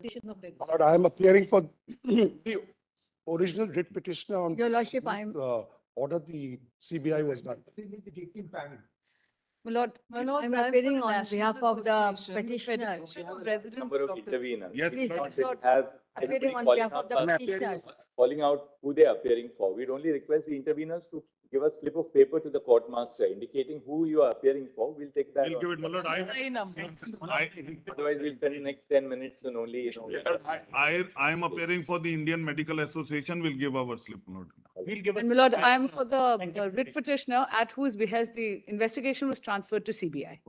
petition of Bengal. But I am appearing for the original writ petitioner on Your Lordship, order the CBI was done. My Lord, Manoj, I'm I'm appearing for on National behalf of the Association. petitioner. Residents, Number of doctors. interveners. Yes, Please, Not it's that not we have appearing anybody on calling behalf of out the our- petitioners. calling out who they are appearing for. We'd only request the interveners to give a slip of paper to the court master indicating who you are appearing for. We'll take that. We'll give it, my lord. My number. Otherwise, we'll spend the next 10 minutes and only, I am appearing for the Indian Medical Association. We'll give our slip, my lord. And my Lord, I'm for the writ petitioner at whose behest the investigation was transferred to CBI.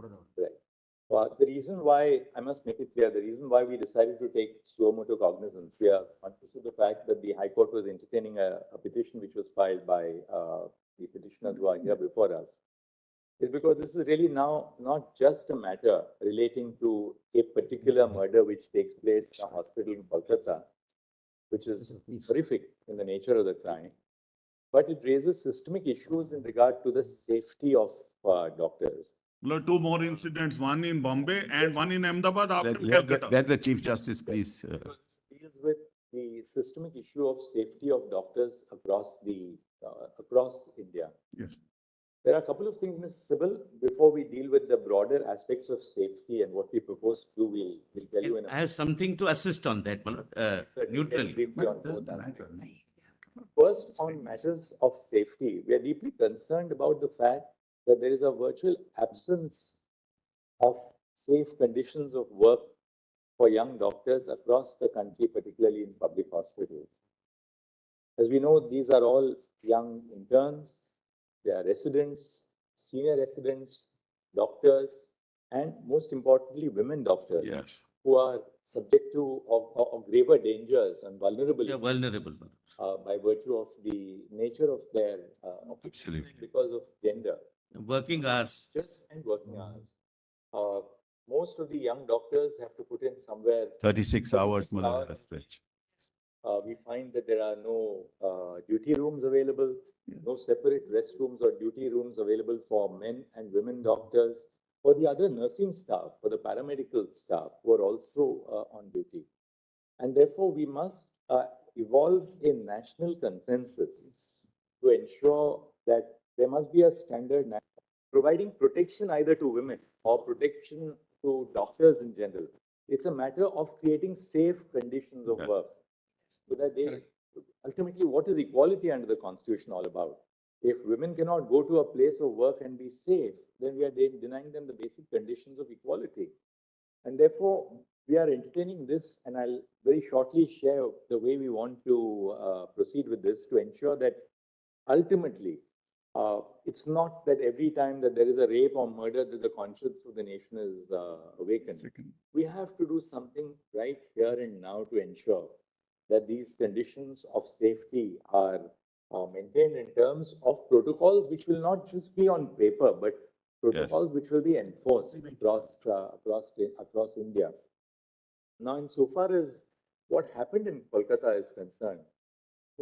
The reason why, I must make it clear, the reason why we decided to take suo motu cognizance, we are conscious of the fact that the High Court was entertaining a petition which was filed by the petitioners who are here before us, is because this is really now not just a matter relating to a particular murder which takes place in a hospital in Kolkata, which is horrific in the nature of the crime, but it raises systemic issues in regard to the safety of doctors. Lord, two more incidents, one in Bombay and one in Ahmedabad after Calcutta. Let the Chief Justice, please. Because this deals with the systemic issue of safety of doctors across India. Yes. There are a couple of things, Ms. Sibal, before we deal with the broader aspects of safety and what we propose to do, we'll tell you in a I have something to assist on that, neutrally. briefly on both aspects. First, on matters of safety, we are deeply concerned about the fact that there is a virtual absence of safe conditions of work for young doctors across the country, particularly in public hospitals. As we know, these are all young interns, they are residents, senior residents, doctors, and most importantly, women doctors Yes. who are subject to of graver dangers and vulnerable Yeah, vulnerable. by virtue of the nature of their Absolutely. because of gender. Working hours. Just and working hours. Most of the young doctors have to put in somewhere. 36 hours, 36 my lord, hours. that's stretch. We find that there are no duty rooms available, no separate restrooms or duty rooms available for men and women doctors, for the other nursing staff, for the paramedical staff who are also on duty. And therefore, we must evolve a national consensus to ensure that there must be a standard providing protection either to women or protection to doctors in general. It's a matter of creating safe conditions of Yes. work. So that they, ultimately, what is equality under the Constitution all about? If women cannot go to a place of work and be safe, then we are denying them the basic conditions of equality. And therefore, we are entertaining this, and I'll very shortly share the way we want to proceed with this to ensure that ultimately, it's not that every time that there is a rape or murder that the conscience of the nation is awakened. We have to do something right here and now to ensure that these conditions of safety are maintained in terms of protocols which will not just be on paper, but protocols which will be enforced across India. Now, insofar as what happened in Kolkata is concerned,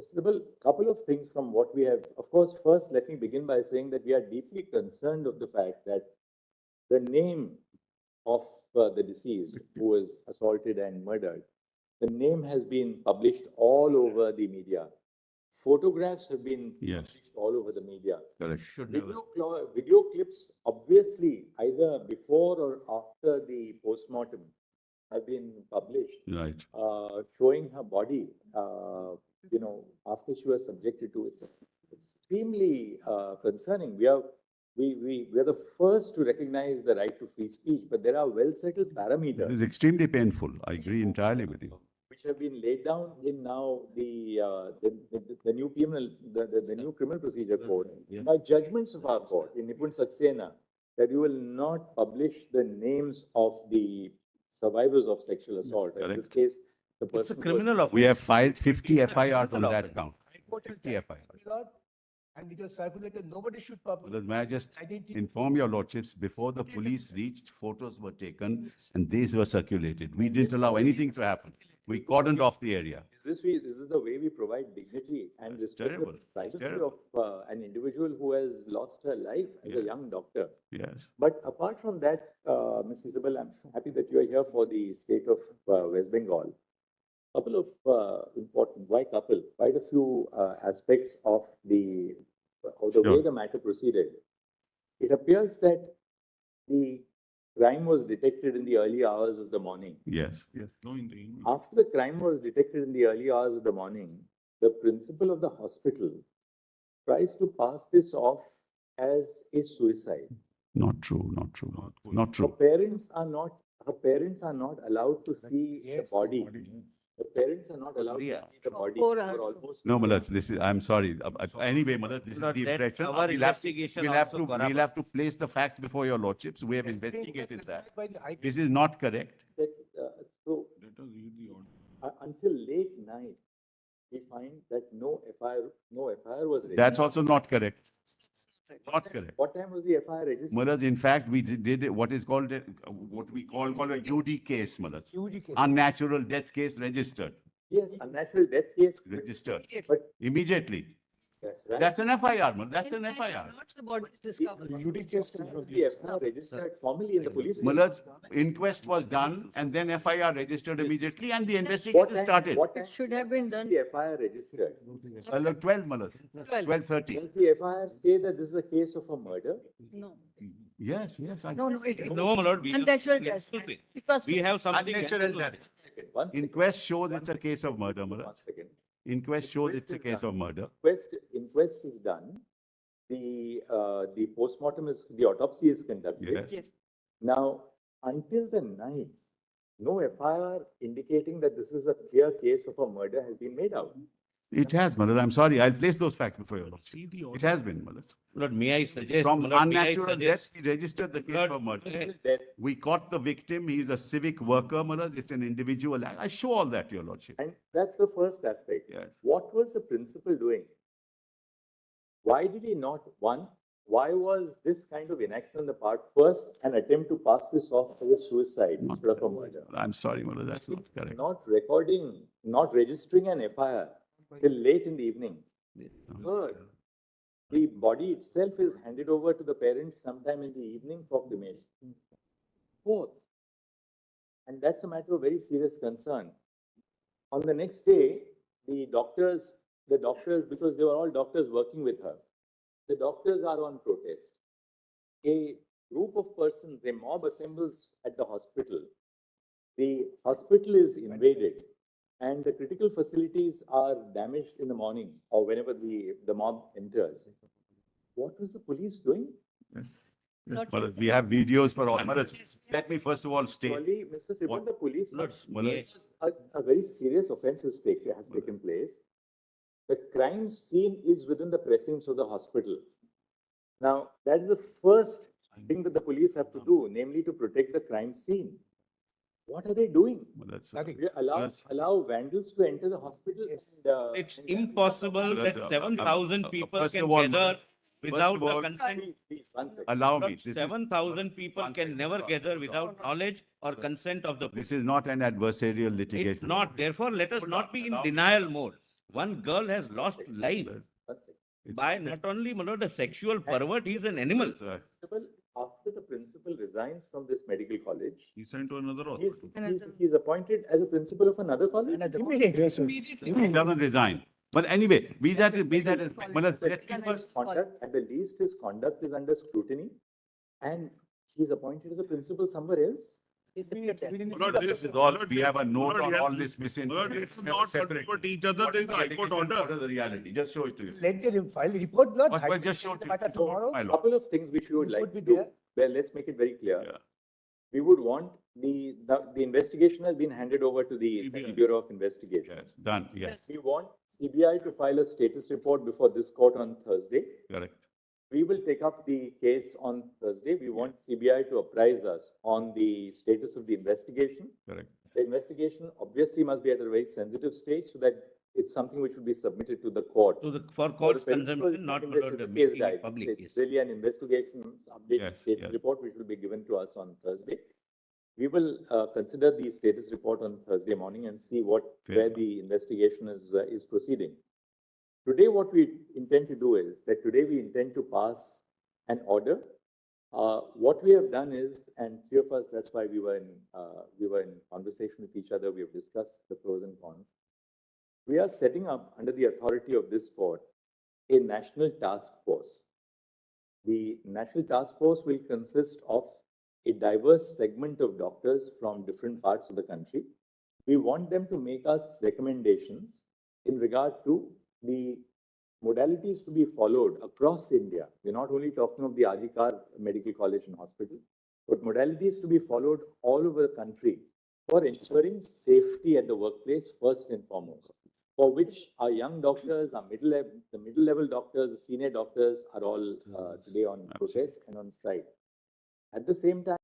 Sibal, couple of things from what we have. Of course, first, let me begin by saying that we are deeply concerned of the fact that the name of the deceased who was assaulted and murdered, the name has been published all over the media. Photographs have been published all over the media. Correct. Should never. Video clips, obviously, either before or after the postmortem, have been published. Right. Showing her body, after she was subjected to it. It's extremely concerning. We are the first to recognize the right to free speech, but there are well-settled It parameters. is extremely painful. I agree entirely with you. Which have been laid down in now the new criminal procedure code by judgments of our court in Nipun Saxena, that you will not publish the names of the survivors of sexual assault. In this case, the person It's a criminal offense. We have filed 50 FIRs on that count. 50 FIRs. And it was circulated, nobody should publish. May I just inform your lordships, before the police reached, photos were taken and these were circulated. We didn't allow anything to happen. We cordoned off the area. This is the way we provide dignity and That's respect the terrible. It's privacy terrible. of an individual who has lost her life as a Yeah. young doctor. Yes. But apart from that, Mrs. Sibal, I'm happy that you are here for the state of West Bengal. Couple of important, quite a few aspects of the Sure. way the matter proceeded. It appears that the crime was detected in the early hours of the morning. Yes. Yes. No, in the evening. After the crime was detected in the early hours of the morning, the principal of the hospital tries to pass this off as a suicide. Not true. Not true. Not Her true. parents are not allowed to see the Yes, body. The parents are not allowed to Yeah. see the body For for almost. No, Malaj, this is, I'm sorry. Anyway, Malaj, this is Lord, the that impression. our We'll have to- investigation We'll have also to, corrupt. we'll have to place the facts before your lordships. We have It's been investigated that. classified by the High This is not correct. So Let us read the order. until late night, we find that no FIR was registered. That's also not correct. Not correct. What time was the FIR registered? Malaj, in fact, we did what is called, what we call a UD case, Malaj. UG case. Unnatural death case registered, Yes, unnatural death case. registered But immediately. that's right. That's an FIR, Malaj. That's an FIR. Not the body discovered. The UD case comes from The FIR registered formally in the police. Malaj, inquest was done and then FIR registered immediately and the What investigation time- started. What time It should have been done. the FIR registered? 12, Malaj, 12. 12:30. Does the FIR say that this is a case of a murder? No, Yes. no, it. No, my lord, we Unnatural have death. something. It was. We have something. Unnatural death. One second, Inquest shows it's a case of murder, one Malaj. second. Inquest shows it's a case of murder. Inquest is done. The postmortem is, the autopsy is conducted. Yes. Yes. Now, until the night, no FIR indicating that this is a clear case of a murder has been made out. It has, Malaj. I'm sorry. I'll place those facts before your lordship. See the It order. has been, Malaj. Lord, may I suggest? From my lord, may I unnatural death, suggest- we registered the case Lord, for murder. That We caught the victim. He is a civic worker, Malaj. It's an individual act. I show all that to your lordship. And that's the first aspect. Yes. What was the principal doing? Why did he not, why was this kind of inaction on the part, first, an attempt to pass this off as a suicide Not instead of a murder? I'm sorry, Malaj. That's not correct. Not registering an FIR till late in the evening. Third, the body itself is handed over to the parents sometime in the evening for cremation. Fourth, and that's a matter of very serious concern. On the next day, the doctors, because they were all doctors working with her, the doctors are on protest. A group of persons, a mob assembles at the hospital. The hospital is invaded and the critical facilities are damaged in the morning or whenever the mob enters. What was the police doing? Yes. Not Malaj, we have videos for all. Malaj, let me first of all state. Surely, Mr. Sibal, What- the police, Lord, Malaj, a very serious offense has taken place. The crime scene is within the precincts of the hospital. Now, that is the first thing that the police have to do, namely to protect the crime scene. What are they doing? Malaj, Nothing. They allow vandals to enter the hospital. Yes. And, It's impossible Let's, that 7,000 people first can of all, gather first without of all- the consent. please, one second. allow me. Lord, This is- 7,000 people can never gather without knowledge or consent of the. This is not an adversarial It's litigation. not, therefore, let us not be in denial mode. One girl has lost life One second. It's- by not only, my lord, a sexual pervert, he is an animal. Sir, Principal, after the principal resigns from this medical college, He sent to another he's, hospital. he's appointed as a principal of another college. Immediately. He doesn't resign. But anyway, be that, Malaj, let me first, Conduct, at the least, his conduct is under scrutiny, and he's appointed as a principal somewhere else. Lord, this is all, we have a note Lord, on you have- all this Lord, misinformation. it's not contradict each other. There is a high court order. The reality, just show it to you. Let them file the report, not. Well, just show it to Matter you. tomorrow. My lord. Couple of things which we would It like would to be do. there. Well, let's make it very clear. Yeah. We would want the investigation has been handed over to the CBI. Bureau of Investigation. Yes, done, yes, We want CBI to file a status report before this court on Thursday. correct. We will take up the case on Thursday. We want CBI to apprise us on the status of the investigation. Correct. The investigation obviously must be at a very sensitive stage so that it's something which will be submitted to the court. To the, for For court's the principal, consumption, not, second, my there lord, should the be case making it diary. public. It's really an investigation update Yes, status yes. report which will be given to us on Thursday. We will consider the status report on Thursday morning and see where the investigation is proceeding. Today, what we intend to do is that today we intend to pass an order. What we have done is, and three of us, that's why we were in conversation with each other. We have discussed the pros and cons. We are setting up, under the authority of this court, a national task force. The national task force will consist of a diverse segment of doctors from different parts of the country. We want them to make us recommendations in regard to the modalities to be followed across India. We're not only talking of the RGKR Medical College and Hospital, but modalities to be followed all over the country for ensuring safety at the workplace first and foremost, for which our young doctors, our the middle-level doctors, the senior doctors are all today on protest and on strike. At the same time,